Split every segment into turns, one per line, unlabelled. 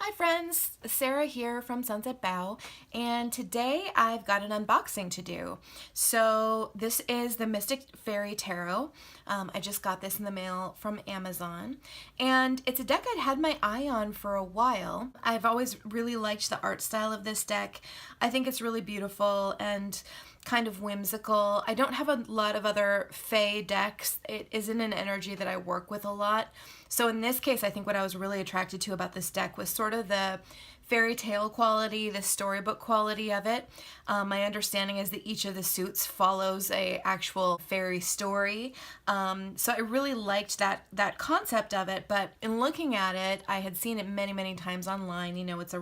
Hi friends, Sarah here from Sunset Bow, and today I've got an unboxing to do. So this is the Mystic Faerie Tarot. I just got this in the mail from Amazon, and it's a deck I'd had my eye on for a while. I've always really liked the art style of this deck. I think it's really beautiful and kind of whimsical. I don't have a lot of other Fae decks. It isn't an energy that I work with a lot. So in this case, I think what I was really attracted to about this deck was sort of the fairy tale quality, the storybook quality of it. My understanding is that each of the suits follows a actual fairy story. So I really liked that concept of it, but in looking at it, I had seen it many times online. You know, it's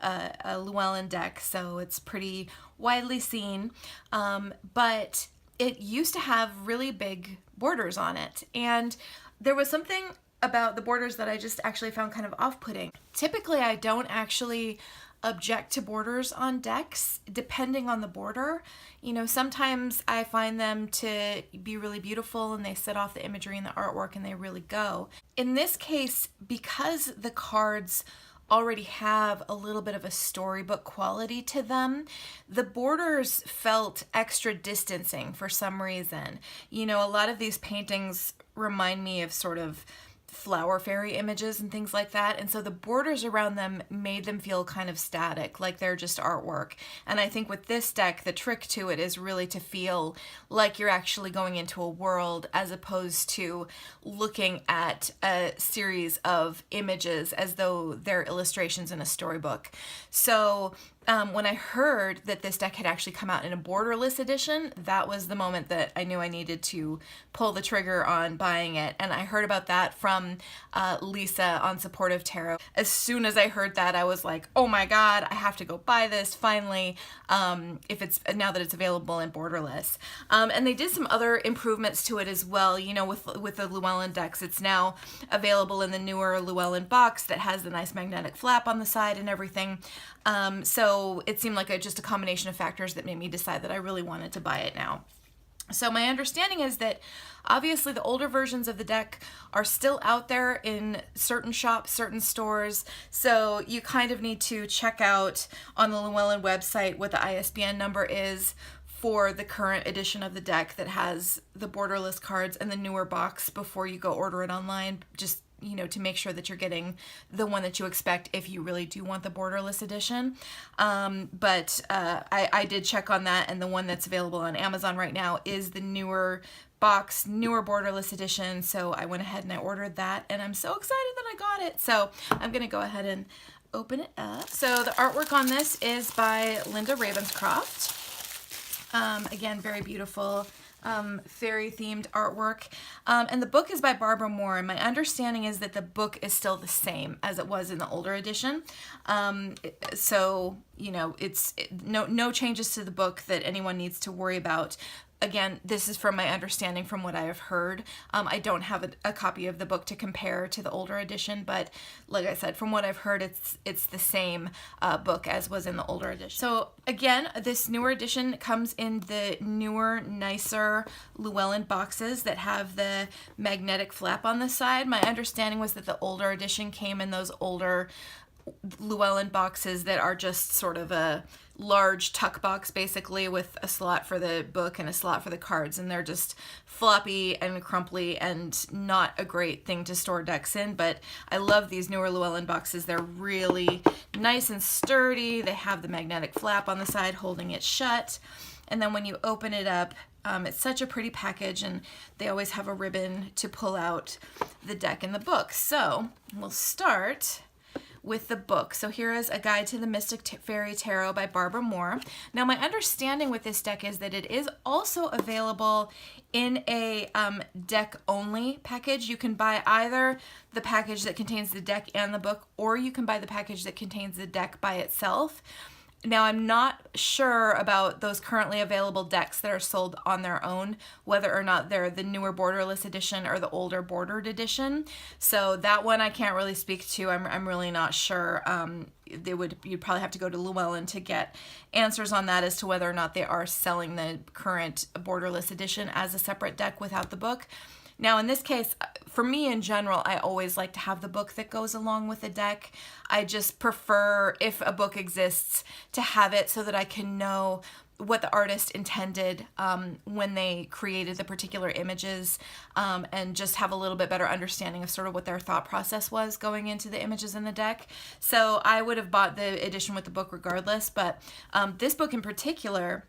a Llewellyn deck, so it's pretty widely seen, but it used to have really big borders on it, and there was something about the borders that I just actually found kind of off-putting. Typically, I don't actually object to borders on decks, depending on the border. You know, sometimes I find them to be really beautiful and they set off the imagery and the artwork and they really go. In this case, because the cards already have a little bit of a storybook quality to them, the borders felt extra distancing for some reason. You know, a lot of these paintings remind me of sort of flower fairy images and things like that, and so the borders around them made them feel kind of static, like they're just artwork. And I think with this deck, the trick to it is really to feel like you're actually going into a world as opposed to looking at a series of images as though they're illustrations in a storybook. So when I heard that this deck had actually come out in a borderless edition, that was the moment that I knew I needed to pull the trigger on buying it. And I heard about that from Lisa on Supportive Tarot. As soon as I heard that, I was like, oh my god, I have to go buy this finally, if it's now that it's available in borderless. And they did some other improvements to it as well. You know, with the Llewellyn decks, it's now available in the newer Llewellyn box that has the nice magnetic flap on the side and everything. So it seemed like just a combination of factors that made me decide that I really wanted to buy it now. So my understanding is that obviously the older versions of the deck are still out there in certain shops, certain stores, so you kind of need to check out on the Llewellyn website what the ISBN number is for the current edition of the deck that has the borderless cards and the newer box before you go order it online, just, you know, to make sure that you're getting the one that you expect if you really do want the borderless edition. But I did check on that, and the one that's available on Amazon right now is the newer box, newer borderless edition. So I went ahead and I ordered that, and I'm so excited that I got it. So I'm gonna go ahead and open it up. So the artwork on this is by Linda Ravenscroft. Again, very beautiful fairy themed artwork, and the book is by Barbara Moore, and my understanding is that the book is still the same as it was in the older edition. So you know, it's no changes to the book that anyone needs to worry about. Again, this is from my understanding from what I have heard. I don't have a copy of the book to compare to the older edition, but like I said, from what I've heard, it's the same book as was in the older edition. So again, this newer edition comes in the newer, nicer Llewellyn boxes that have the magnetic flap on the side. My understanding was that the older edition came in those older Llewellyn boxes that are just sort of a large tuck box, basically, with a slot for the book and a slot for the cards, and they're just floppy and crumply and not a great thing to store decks in. But I love these newer Llewellyn boxes. They're really nice and sturdy. They have the magnetic flap on the side holding it shut, and then when you open it up, it's such a pretty package, and they always have a ribbon to pull out the deck and the book. So we'll start with the book. So here is A Guide to the Mystic Faerie Tarot by Barbara Moore. Now my understanding with this deck is that it is also available in a deck-only package. You can buy either the package that contains the deck and the book, or you can buy the package that contains the deck by itself. Now, I'm not sure about those currently available decks that are sold on their own, whether or not they're the newer borderless edition or the older bordered edition. So that one I can't really speak to. I'm really not sure. You'd probably have to go to Llewellyn to get answers on that as to whether or not they are selling the current borderless edition as a separate deck without the book. Now in this case, for me in general, I always like to have the book that goes along with the deck. I just prefer, if a book exists, to have it so that I can know what the artist intended when they created the particular images, and just have a little bit better understanding of sort of what their thought process was going into the images in the deck. So I would have bought the edition with the book regardless, but this book in particular,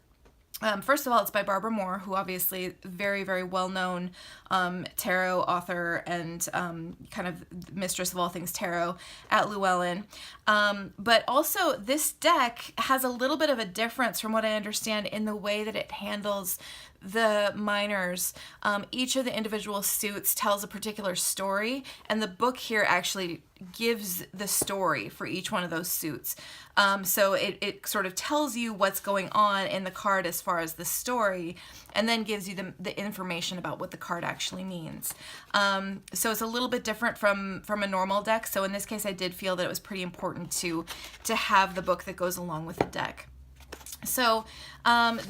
first of all, it's by Barbara Moore, who obviously very, very well-known tarot author and kind of mistress of all things tarot at Llewellyn. But also, this deck has a little bit of a difference from what I understand in the way that it handles the minors. Each of the individual suits tells a particular story, and the book here actually gives the story for each one of those suits. So it sort of tells you what's going on in the card as far as the story, and then gives you the information about what the card actually means. So it's a little bit different from a normal deck. So in this case, I did feel that it was pretty important to have the book that goes along with the deck. So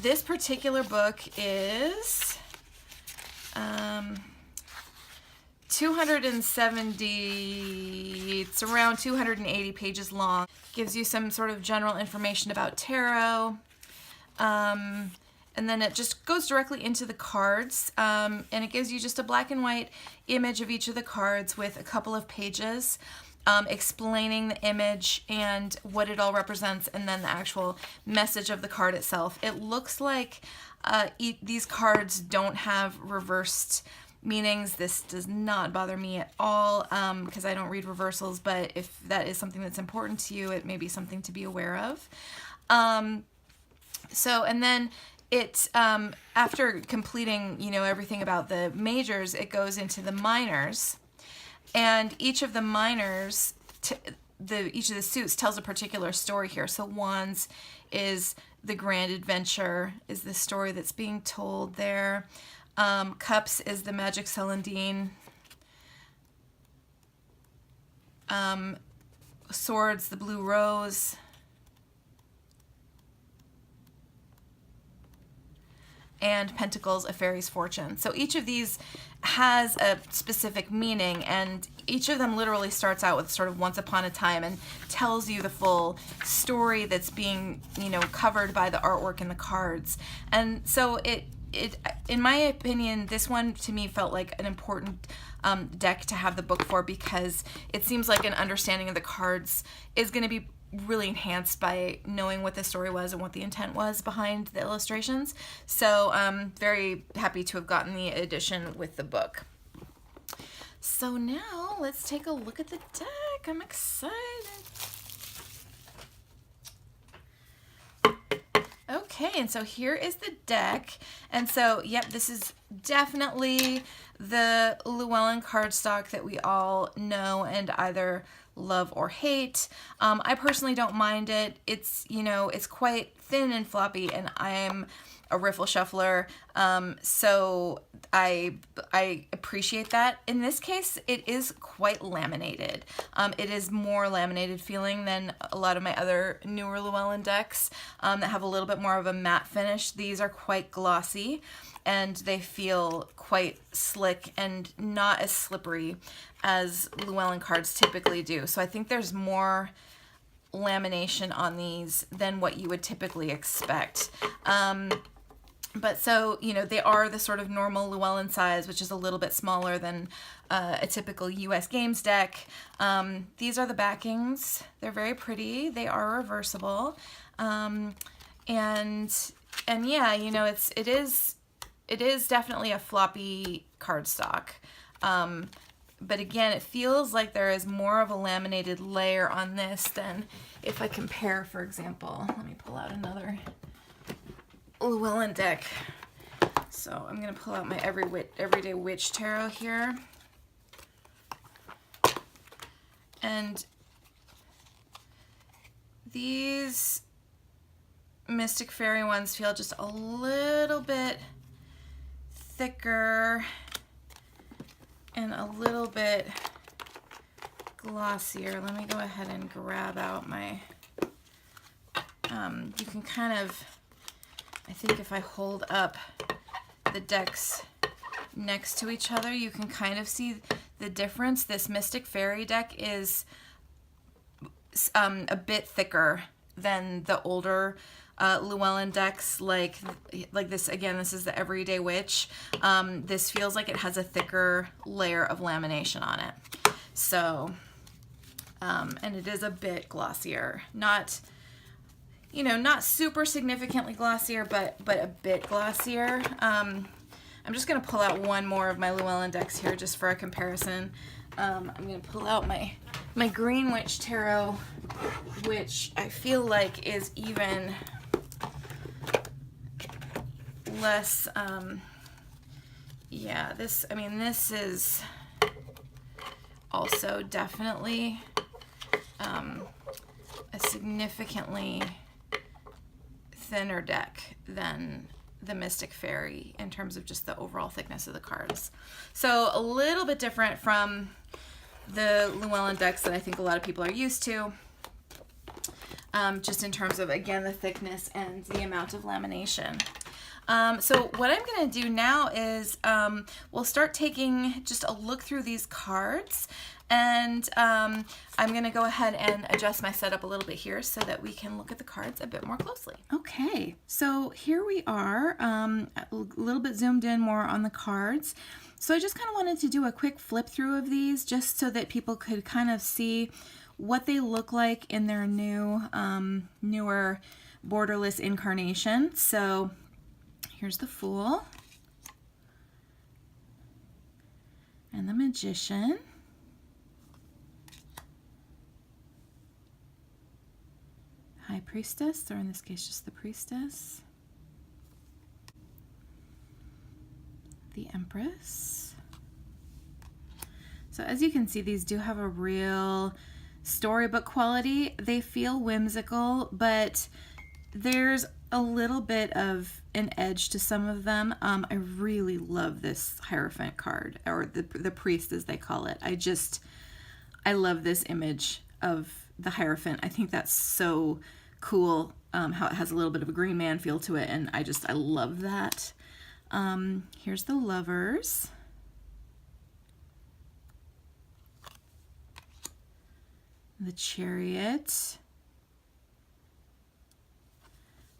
this particular book is 270, it's around 280 pages long. Gives you some sort of general information about tarot. And then it just goes directly into the cards, and it gives you just a black and white image of each of the cards with a couple of pages explaining the image and what it all represents, and then the actual message of the card itself. It looks like these cards don't have reversed meanings. This does not bother me at all because I don't read reversals, but if that is something that's important to you, it may be something to be aware of. And then it, after completing, everything about the majors, it goes into the minors. And each of the minors, each of the suits tells a particular story here. So Wands is the grand adventure, is the story that's being told there. Cups is the magic celandine. Swords, the blue rose. And Pentacles, a fairy's fortune. So each of these has a specific meaning, and each of them literally starts out with sort of once upon a time and tells you the full story that's being, covered by the artwork and the cards. And so it in my opinion, this one to me felt like an important deck to have the book for, because it seems like an understanding of the cards is going to be really enhanced by knowing what the story was and what the intent was behind the illustrations. So I'm very happy to have gotten the edition with the book. So now let's take a look at the deck. I'm excited. Okay, and so here is the deck. And so, yep, this is definitely the Llewellyn cardstock that we all know and either love or hate. I personally don't mind it. It's, it's quite thin and floppy, and I am a riffle shuffler, so I appreciate that. In this case, it is quite laminated. It is more laminated feeling than a lot of my other newer Llewellyn decks that have a little bit more of a matte finish. These are quite glossy, and they feel quite slick and not as slippery as Llewellyn cards typically do. So I think there's more lamination on these than what you would typically expect. But so, they are the sort of normal Llewellyn size, which is a little bit smaller than a typical US Games deck. These are the backings. They're very pretty. They are reversible. And yeah, it is definitely a floppy cardstock. But again, it feels like there is more of a laminated layer on this than if I compare, for example, let me pull out another Llewellyn deck. So I'm going to pull out my Everyday Witch Tarot here. And these Mystic Faerie ones feel just a little bit thicker and a little bit glossier. Let me go ahead and grab out my, you can kind of, I think if I hold up the decks next to each other, you can kind of see the difference. This Mystic Faerie deck is a bit thicker than the older Llewellyn decks, like this. Again, this is the Everyday Witch. This feels like it has a thicker layer of lamination on it. So, and it is a bit glossier. Not, you know, not super significantly glossier, but a bit glossier. I'm just going to pull out one more of my Llewellyn decks here just for a comparison. I'm going to pull out my Green Witch Tarot, which I feel like is even less, yeah, this is also definitely a significantly thinner deck than the Mystic Faerie in terms of just the overall thickness of the cards. So a little bit different from the Llewellyn decks that I think a lot of people are used to, just in terms of, again, the thickness and the amount of lamination. So what I'm going to do now is we'll start taking just a look through these cards, and I'm going to go ahead and adjust my setup a little bit here so that we can look at the cards a bit more closely. Okay, so here we are, a little bit zoomed in more on the cards. So I just kind of wanted to do a quick flip through of these just so that people could kind of see what they look like in their new, newer borderless incarnation. So here's the Fool and the Magician. High Priestess, or in this case just the Priestess. The Empress. So as you can see, these do have a real storybook quality. They feel whimsical, but there's a little bit of an edge to some of them. I really love this Hierophant card, or the priest as they call it. I love this image of the Hierophant. I think that's so cool, how it has a little bit of a Green Man feel to it, and I love that. Here's the Lovers. The Chariot.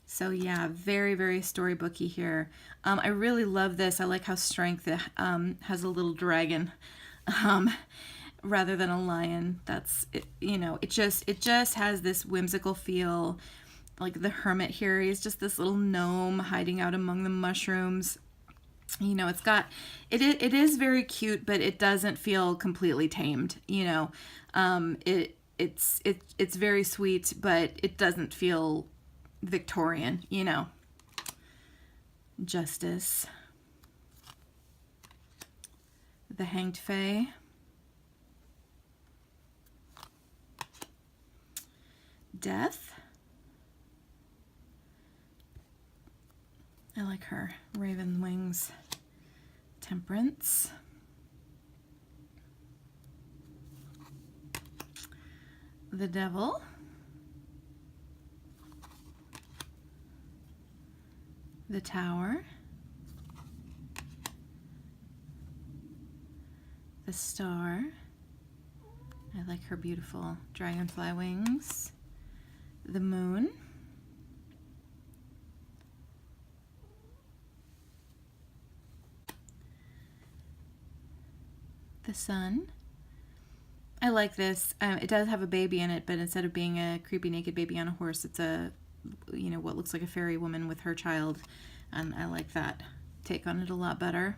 So yeah, very, very storybooky here. I really love this. I like how Strength has a little dragon rather than a lion. That's it, you know, it just has this whimsical feel. Like the Hermit here, he's just this little gnome hiding out among the mushrooms. You know, it is very cute, but it doesn't feel completely tamed. You know, it's very sweet, but it doesn't feel Victorian, you know. Justice. The Hanged Fae. Death. I like her. Raven Wings. Temperance. The Devil. The Tower. The Star. I like her beautiful dragonfly wings. The Moon. The Sun. I like this. It does have a baby in it, but instead of being a creepy naked baby on a horse, it's a, you know, what looks like a fairy woman with her child, and I like that take on it a lot better.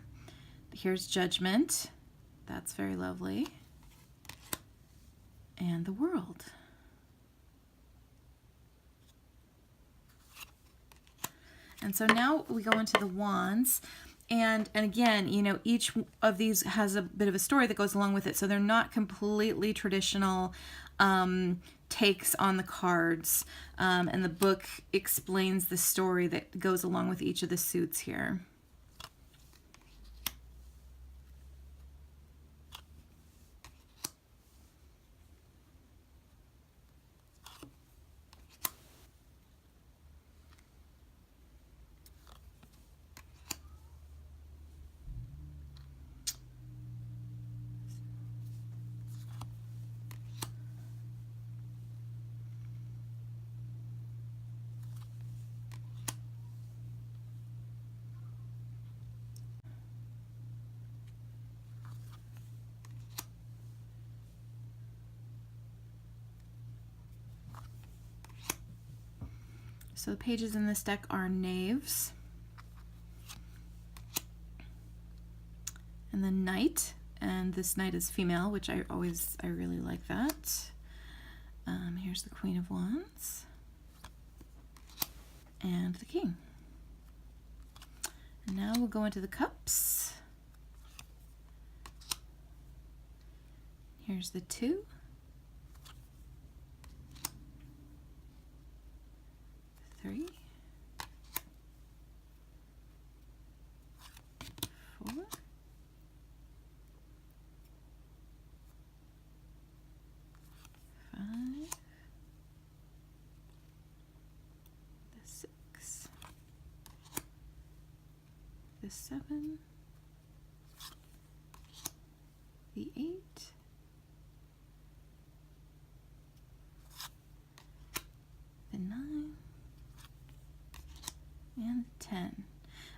Here's Judgment. That's very lovely. And the World. And so now we go into the Wands. And again, you know, each of these has a bit of a story that goes along with it. So they're not completely traditional takes on the cards. And the book explains the story that goes along with each of the suits here. So the pages in this deck are knaves and the knight, and this knight is female, which I really like that. Here's the Queen of Wands and the King. And now we'll go into the cups. Here's the 2, 3, 4, 5, the 6, the 7, the 8, the 9, and the 10.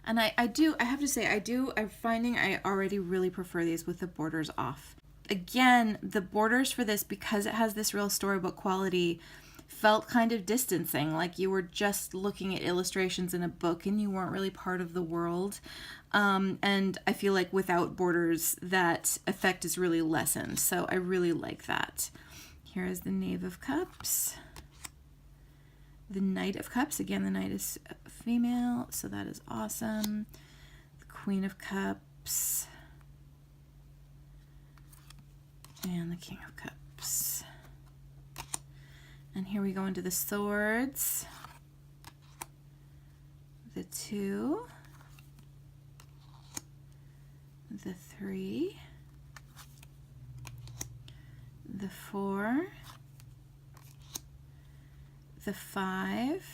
And I have to say, I'm finding I already really prefer these with the borders off. Again, the borders for this, because it has this real storybook quality, felt kind of distancing, like you were just looking at illustrations in a book and you weren't really part of the world. And I feel like without borders, that effect is really lessened. So I really like that. Here is the Knave of Cups. The Knight of Cups. Again, the Knight is female, so that is awesome. The Queen of Cups. And the King of Cups. And here we go into the swords. The 2. The 3. The 4. The 5.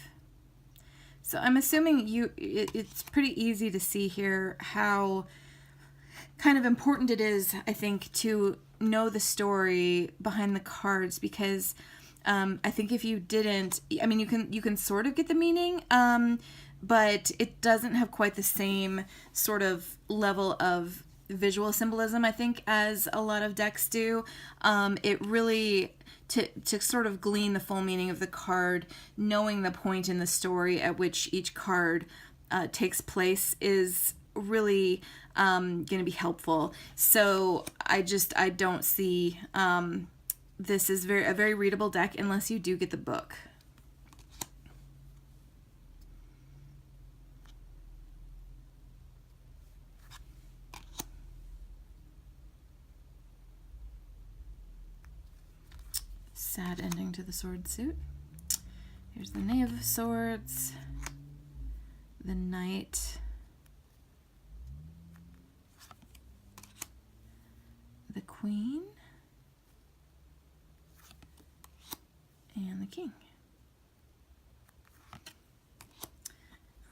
So I'm assuming it's pretty easy to see here how kind of important it is, I think, to know the story behind the cards, because I think if you didn't, I mean, you can sort of get the meaning, but it doesn't have quite the same sort of level of visual symbolism, I think, as a lot of decks do. It really, to sort of glean the full meaning of the card, knowing the point in the story at which each card takes place is really going to be helpful. So I don't see this is a very readable deck unless you do get the book. Sad ending to the sword suit. Here's the Knave of Swords, the Knight, the Queen, and the King.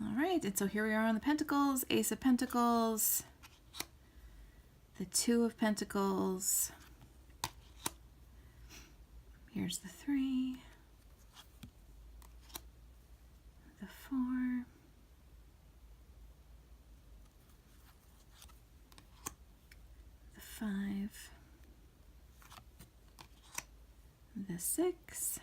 All right, and so here we are on the Pentacles, Ace of Pentacles, the 2 of Pentacles, here's the 3, the 4, the 5, the 6,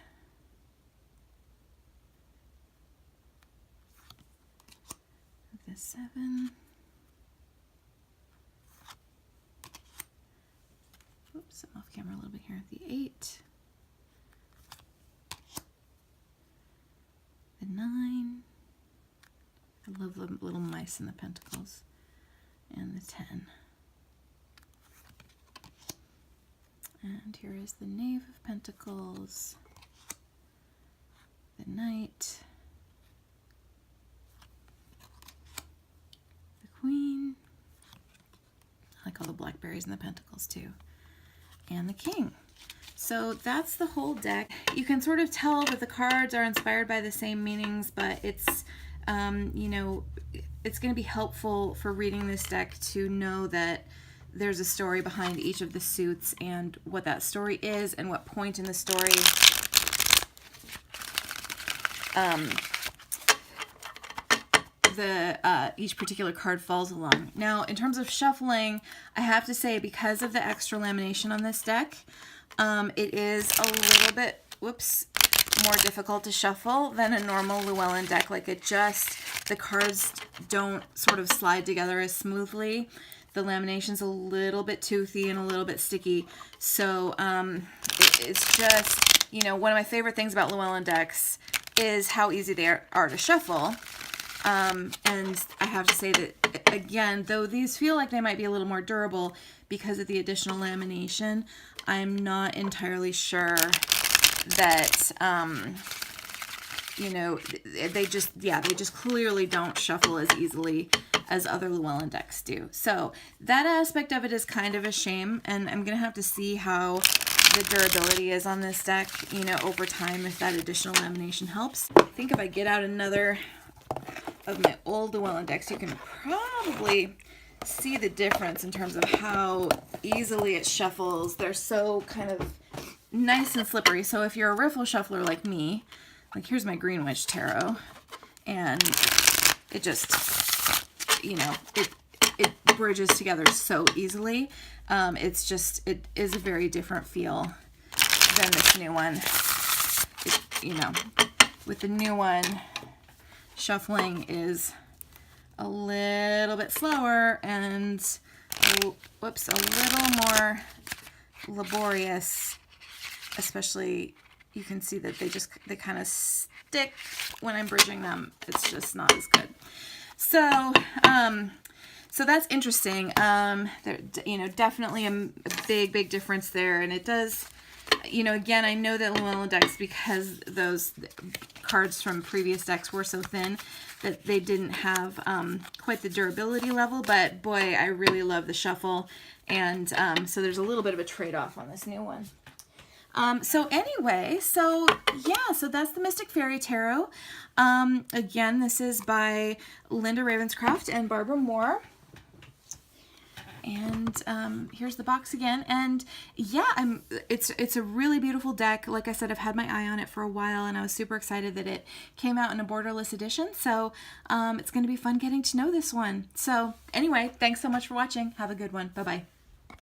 the 7, oops, I'm off camera a little bit here, the 8, the 9, I love the little mice in the pentacles, and the 10. And here is the Knave of Pentacles, the Knight, the Queen, I like all the blackberries in the pentacles too, and the King. So that's the whole deck. You can sort of tell that the cards are inspired by the same meanings, but it's, you know, it's going to be helpful for reading this deck to know that there's a story behind each of the suits and what that story is and what point in the story each particular card falls along. Now, in terms of shuffling, I have to say, because of the extra lamination on this deck, it is a little bit, whoops, more difficult to shuffle than a normal Llewellyn deck. Like the cards don't sort of slide together as smoothly. The lamination's a little bit toothy and a little bit sticky. So it's just, you know, one of my favorite things about Llewellyn decks is how easy they are to shuffle. And I have to say that, again, though these feel like they might be a little more durable because of the additional lamination, I'm not entirely sure that, you know, they just clearly don't shuffle as easily as other Llewellyn decks do. So that aspect of it is kind of a shame, and I'm going to have to see how the durability is on this deck, you know, over time, if that additional lamination helps. I think if I get out another of my old Llewellyn decks, you can probably see the difference in terms of how easily it shuffles. They're so kind of nice and slippery. So if you're a riffle shuffler like me, like here's my Greenwich Tarot, and it just, you know, it bridges together so easily. It's just, it is a very different feel than this new one. You know, with the new one, shuffling is a little bit slower and, whoops, a little more laborious. Especially, you can see that they kind of stick when I'm bridging them. It's just not as good. So, so that's interesting. There, you know, definitely a big difference there, and it does. You know, again, I know that Llewellyn decks, because those cards from previous decks were so thin, that they didn't have quite the durability level, but boy, I really love the shuffle, and so there's a little bit of a trade-off on this new one. So anyway, so yeah, so that's the Mystic Faerie Tarot. Again, this is by Linda Ravenscroft and Barbara Moore. And here's the box again, and yeah, it's a really beautiful deck. Like I said, I've had my eye on it for a while, and I was super excited that it came out in a borderless edition. So it's going to be fun getting to know this one. So anyway, thanks so much for watching. Have a good one. Bye bye.